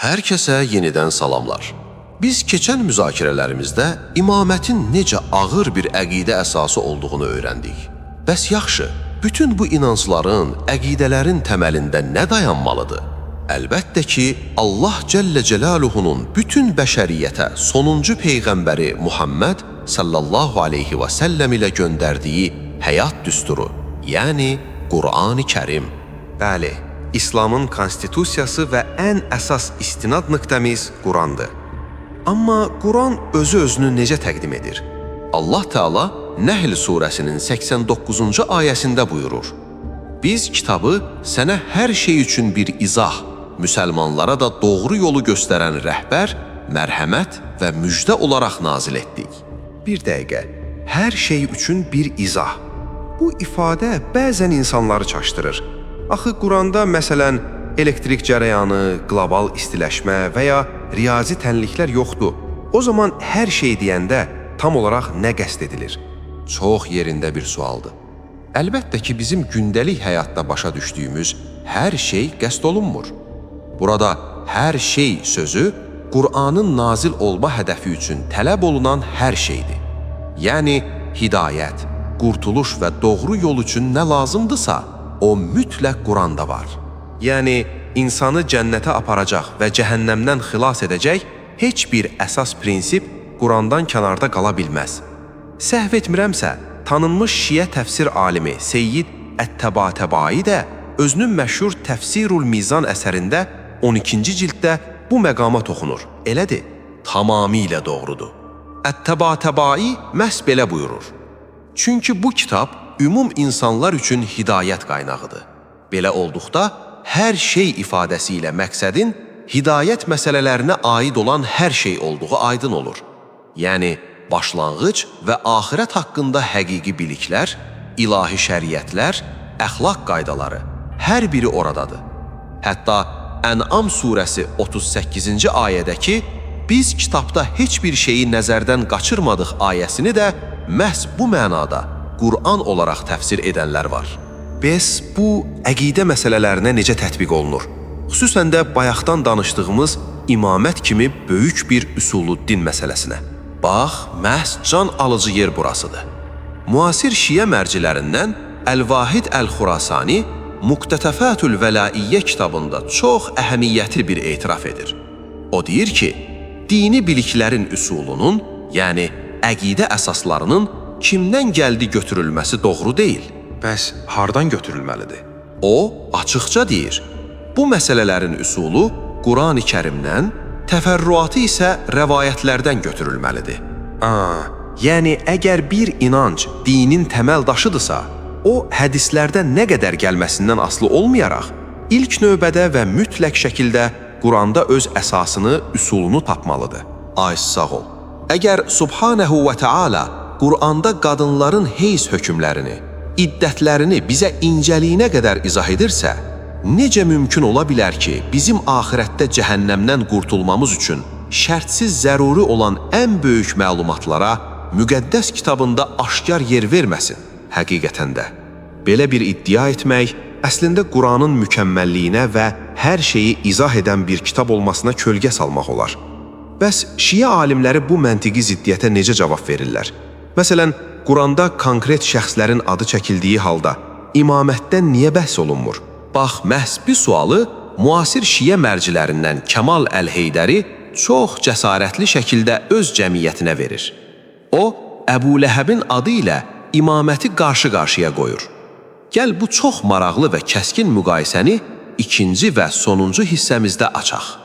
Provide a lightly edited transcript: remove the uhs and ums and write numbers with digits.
Hər kəsə yenidən salamlar. Biz keçən müzakirələrimizdə imamətin necə ağır bir əqidə əsası olduğunu öyrəndik. Bəs yaxşı, bütün bu inancların, əqidələrin təməlində nə dayanmalıdır? Əlbəttə ki, Allah Cəllə Cəlaluhunun bütün bəşəriyyətə sonuncu Peyğəmbəri Muhammed sallallahu aleyhi və səlləm ilə göndərdiyi həyat düsturu, yəni Qur'an-ı Kərim. Bəli, İslamın konstitusiyası və ən əsas istinad nöqtəmiz Qurandır. Amma Quran özünü necə təqdim edir? Allah Teala Nəhl surəsinin 89-cu ayəsində buyurur: Biz kitabı sənə hər şey üçün bir izah, müsəlmanlara da doğru yolu göstərən rəhbər, mərhəmət və müjdə olaraq nazil etdik. Bir dəqiqə, hər şey üçün bir izah. Bu ifadə bəzən insanları çaşdırır. Axı Quranda məsələn elektrik cərəyanı, qlobal istiləşmə və ya riyazi tənliklər yoxdur. O zaman hər şey deyəndə tam olaraq nə qəsd edilir? Çox yerində bir sualdır. Əlbəttə ki, bizim gündəlik həyatda başa düşdüyümüz hər şey qəsd olunmur. Burada hər şey sözü Qur'anın nazil olma hədəfi üçün tələb olunan hər şeydir. Yəni hidayət, qurtuluş və doğru yol üçün nə lazımdırsa, o mütləq Quranda var. Yəni, insanı cənnətə aparacaq və cəhənnəmdən xilas edəcək heç bir əsas prinsip Qurandan kənarda qala bilməz. Səhv etmirəmsə, tanınmış şiə təfsir alimi Seyyid Ət-Təbatəbai də özünün məşhur Təfsirul Mizan əsərində 12-ci cilddə bu məqama toxunur. Elədir, tamamilə doğrudur. Ət-Təbatəbai məhz belə buyurur. Çünki bu kitab ümum insanlar üçün hidayət qaynağıdır. Belə olduqda, hər şey ifadəsi ilə məqsədin hidayət məsələlərinə aid olan hər şey olduğu aydın olur. Yəni, başlanğıc və axirət haqqında həqiqi biliklər, ilahi şəriətlər, əxlaq qaydaları, hər biri oradadır. Hətta Ən'am surəsi 38-ci ayədəki biz kitabda heç bir şeyi nəzərdən qaçırmadıq ayəsini də məhz bu mənada Qur'an olaraq təfsir edənlər var. Bəs bu əqidə məsələlərinə necə tətbiq olunur? Xüsusən də bayaqdan danışdığımız imamət kimi böyük bir üsuluddin məsələsinə. Bax, məhz can alıcı yer burasıdır. Müasir şiə mərcilərindən Əl-Vahid Əl-Xurasani Muqtətəfətül Vəlaiyyə kitabında çox əhəmiyyətli bir etiraf edir. O deyir ki, dini biliklərin üsulunun, yəni əqidə əsaslarının kimdən gəldi götürülməsi doğru deyil. Bəs hardan götürülməlidir? O, açıqca deyir, bu məsələlərin üsulu Qur'an-ı Kərimdən, təfərrüatı isə rəvayətlərdən götürülməlidir. Yəni, əgər bir inanc dinin təməl daşıdırsa, o, hədislərdən nə qədər gəlməsindən asılı olmayaraq, ilk növbədə və mütləq şəkildə Quranda öz əsasını, üsulunu tapmalıdır. Ay, sağ ol. Əgər Subhanəhu və Teala Qur'anda qadınların heyz hökmlərini, iddətlərini bizə incəliyinə qədər izah edirsə, necə mümkün ola bilər ki, bizim axirətdə cəhənnəmdən qurtulmamız üçün şərtsiz zəruri olan ən böyük məlumatlara müqəddəs kitabında aşkar yer verməsin? Həqiqətən də, belə bir iddia etmək, əslində Qur'anın mükəmməlliyinə və hər şeyi izah edən bir kitab olmasına kölgə salmaq olar. Bəs şiə alimləri bu məntiqi ziddiyyətə necə cavab verirlər? Məsələn, Quranda konkret şəxslərin adı çəkildiyi halda imamətdən niyə bəhs olunmur? Bax, məhz bu sualı müasir şiə mərcilərindən Kəmal Əl-Heydəri çox cəsarətli şəkildə öz cəmiyyətinə verir. O, Əbu Ləhəbin adı ilə imaməti qarşı-qarşıya qoyur. Gəl bu çox maraqlı və kəskin müqayisəni ikinci və sonuncu hissəmizdə açaq.